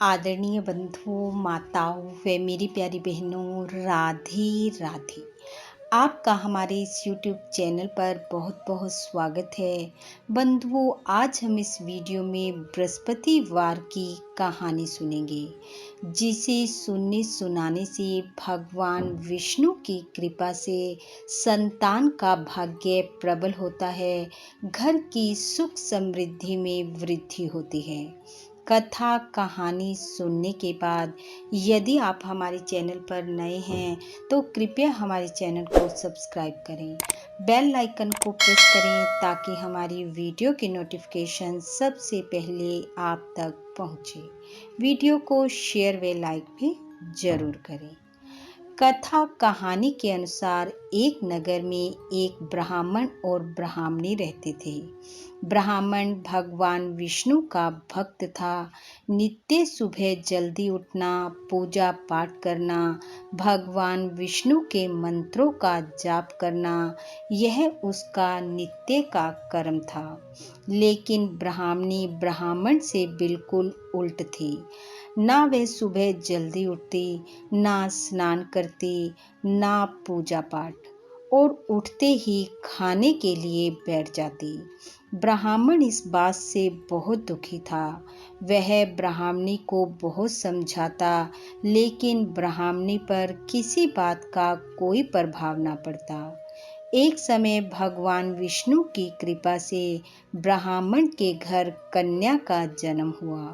आदरणीय बंधुओं, माताओं व मेरी प्यारी बहनों, राधे राधे। आपका हमारे इस YouTube चैनल पर बहुत बहुत स्वागत है। बंधुओं, आज हम इस वीडियो में बृहस्पतिवार की कहानी सुनेंगे, जिसे सुनने सुनाने से भगवान विष्णु की कृपा से संतान का भाग्य प्रबल होता है, घर की सुख समृद्धि में वृद्धि होती है। कथा कहानी सुनने के बाद यदि आप हमारे चैनल पर नए हैं तो कृपया हमारे चैनल को सब्सक्राइब करें, बेल आइकन को प्रेस करें ताकि हमारी वीडियो की नोटिफिकेशन सबसे पहले आप तक पहुंचे। वीडियो को शेयर व लाइक भी जरूर करें। कथा कहानी के अनुसार एक नगर में एक ब्राह्मण और ब्राह्मणी रहते थे। ब्राह्मण भगवान विष्णु का भक्त था। नित्य सुबह जल्दी उठना, पूजा पाठ करना, भगवान विष्णु के मंत्रों का जाप करना, यह उसका नित्य का कर्म था। लेकिन ब्राह्मणी ब्राह्मण से बिल्कुल उल्ट थी। ना वे सुबह जल्दी उठती, ना स्नान करती, ना पूजा पाठ, और उठते ही खाने के लिए बैठ जाती। ब्राह्मण इस बात से बहुत दुखी था। वह ब्राह्मणी को बहुत समझाता, लेकिन ब्राह्मणी पर किसी बात का कोई प्रभाव न पड़ता। एक समय भगवान विष्णु की कृपा से ब्राह्मण के घर कन्या का जन्म हुआ।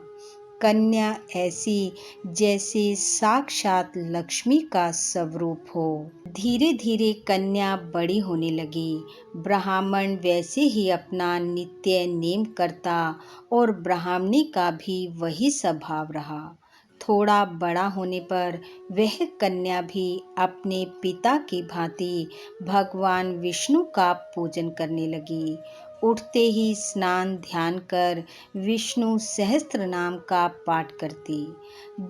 कन्या ऐसी जैसे साक्षात लक्ष्मी का स्वरूप हो। धीरे धीरे कन्या बड़ी होने लगी। ब्राह्मण वैसे ही अपना नित्य नेम करता और ब्राह्मणी का भी वही स्वभाव रहा। थोड़ा बड़ा होने पर वह कन्या भी अपने पिता की भांति भगवान विष्णु का पूजन करने लगी। उठते ही स्नान ध्यान कर विष्णु सहस्त्र नाम का पाठ करती।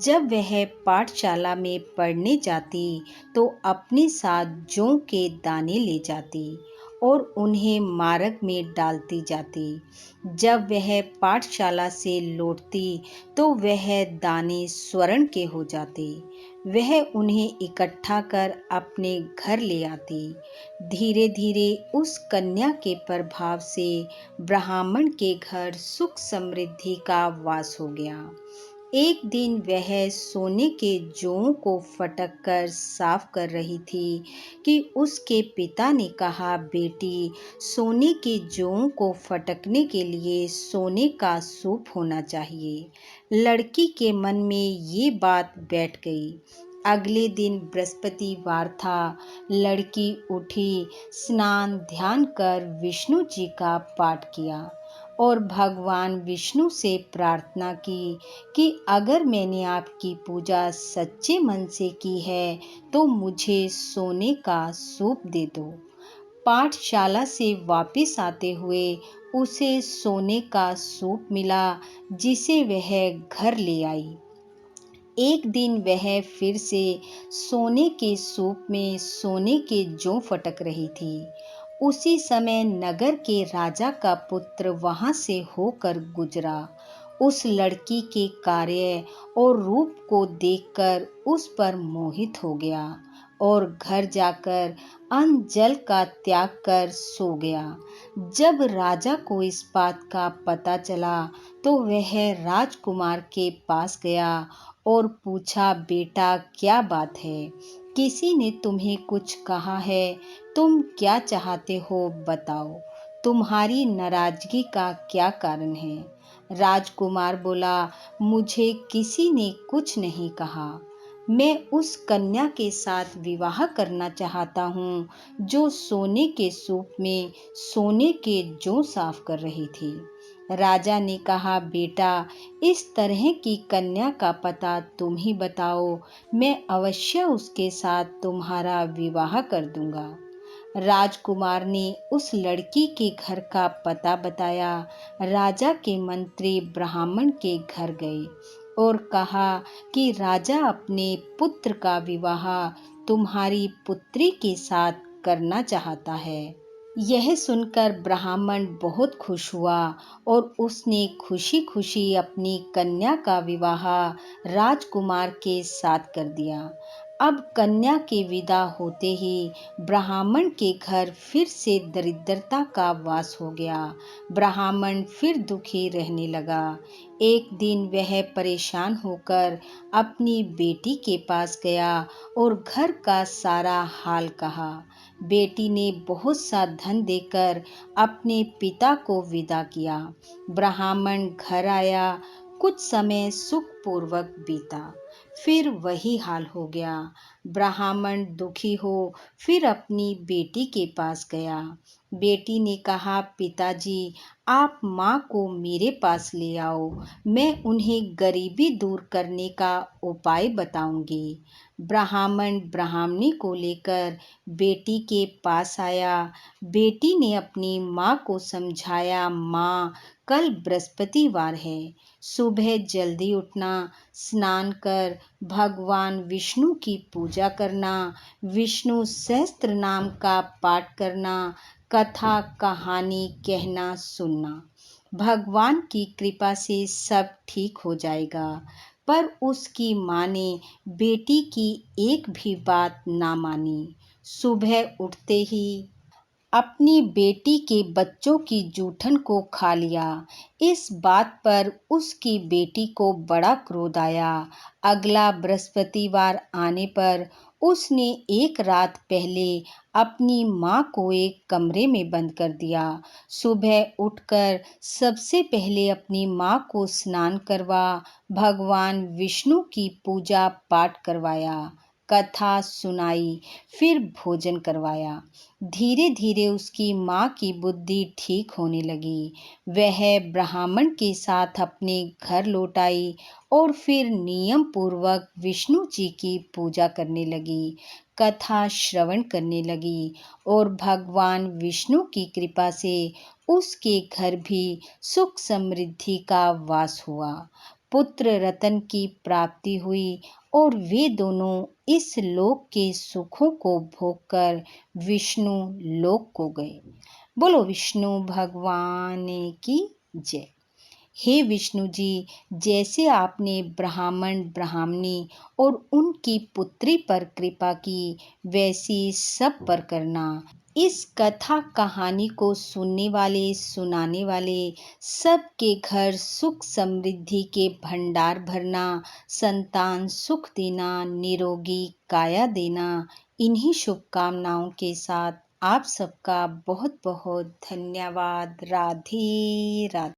जब वह पाठशाला में पढ़ने जाती तो अपने साथ जौ के दाने ले जाती और उन्हें मार्ग में डालती जाती। जब वह पाठशाला से लौटती तो वह दाने स्वर्ण के हो जाते। वह उन्हें इकट्ठा कर अपने घर ले आती। धीरे धीरे उस कन्या के प्रभाव से ब्राह्मण के घर सुख समृद्धि का वास हो गया। एक दिन वह सोने के जौं को फटक कर साफ कर रही थी कि उसके पिता ने कहा, बेटी, सोने के जौं को फटकने के लिए सोने का सूप होना चाहिए। लड़की के मन में ये बात बैठ गई। अगले दिन बृहस्पतिवार था। लड़की उठी, स्नान ध्यान कर विष्णु जी का पाठ किया और भगवान विष्णु से प्रार्थना की कि अगर मैंने आपकी पूजा सच्चे मन से की है तो मुझे सोने का सूप दे दो। पाठशाला से वापस आते हुए उसे सोने का सूप मिला, जिसे वह घर ले आई। एक दिन वह फिर से सोने के सूप में सोने के जौ फटक रही थी। उसी समय नगर के राजा का पुत्र वहां से होकर गुजरा। उस लड़की के कार्य और रूप को देखकर उस पर मोहित हो गया और घर जाकर अन्न जल का त्याग कर सो गया। जब राजा को इस बात का पता चला तो वह राजकुमार के पास गया और पूछा, बेटा, क्या बात है? किसी ने तुम्हें कुछ कहा है? तुम क्या चाहते हो, बताओ। तुम्हारी नाराजगी का क्या कारण है? राजकुमार बोला, मुझे किसी ने कुछ नहीं कहा। मैं उस कन्या के साथ विवाह करना चाहता हूँ जो सोने के सूप में सोने के जौ साफ कर रही थी। राजा ने कहा, बेटा, इस तरह की कन्या का पता तुम ही बताओ, मैं अवश्य उसके साथ तुम्हारा विवाह कर दूंगा। राजकुमार ने उस लड़की के घर का पता बताया। राजा के मंत्री ब्राह्मण के घर गए और कहा कि राजा अपने पुत्र का विवाह तुम्हारी पुत्री के साथ करना चाहता है। यह सुनकर ब्राह्मण बहुत खुश हुआ और उसने खुशी-खुशी अपनी कन्या का विवाह राजकुमार के साथ कर दिया। अब कन्या के विदा होते ही ब्राह्मण के घर फिर से दरिद्रता का वास हो गया। ब्राह्मण फिर दुखी रहने लगा। एक दिन वह परेशान होकर अपनी बेटी के पास गया और घर का सारा हाल कहा। बेटी ने बहुत सा धन देकर अपने पिता को विदा किया। ब्राह्मण घर आया, कुछ समय सुखपूर्वक बीता, फिर वही हाल हो गया। ब्राह्मण दुखी हो फिर अपनी बेटी के पास गया। बेटी ने कहा, पिताजी, आप माँ को मेरे पास ले आओ, मैं उन्हें गरीबी दूर करने का उपाय बताऊंगी। ब्राह्मण ब्राह्मणी को लेकर बेटी के पास आया। बेटी ने अपनी माँ को समझाया, माँ, कल बृहस्पतिवार है, सुबह जल्दी उठना, स्नान कर भगवान विष्णु की पूजा करना, विष्णु सहस्त्र नाम का पाठ करना, कथा कहानी कहना सुनना। भगवान की कृपा से सब ठीक हो जाएगा। पर उसकी माँ ने बेटी की एक भी बात ना मानी। सुबह उठते ही अपनी बेटी के बच्चों की जूठन को खा लिया। इस बात पर उसकी बेटी को बड़ा क्रोध आया। अगला बृहस्पतिवार आने पर उसने एक रात पहले अपनी माँ को एक कमरे में बंद कर दिया। सुबह उठकर सबसे पहले अपनी माँ को स्नान करवा भगवान विष्णु की पूजा पाठ करवाया, कथा सुनाई, फिर भोजन करवाया। धीरे धीरे उसकी माँ की बुद्धि ठीक होने लगी। वह ब्राह्मण के साथ अपने घर लौट आई और फिर नियम पूर्वक विष्णु जी की पूजा करने लगी, कथा श्रवण करने लगी और भगवान विष्णु की कृपा से उसके घर भी सुख समृद्धि का वास हुआ। पुत्र रतन की प्राप्ति हुई और वे दोनों इस लोक के सुखों को भोगकर विष्णु लोक को गए। बोलो विष्णु भगवान की जय। हे विष्णु जी, जैसे आपने ब्राह्मण ब्राह्मणी और उनकी पुत्री पर कृपा की, वैसी सब पर करना। इस कथा कहानी को सुनने वाले सुनाने वाले सबके घर सुख समृद्धि के भंडार भरना, संतान सुख देना, निरोगी काया देना। इन्हीं शुभकामनाओं के साथ आप सबका बहुत बहुत धन्यवाद। राधे राधे।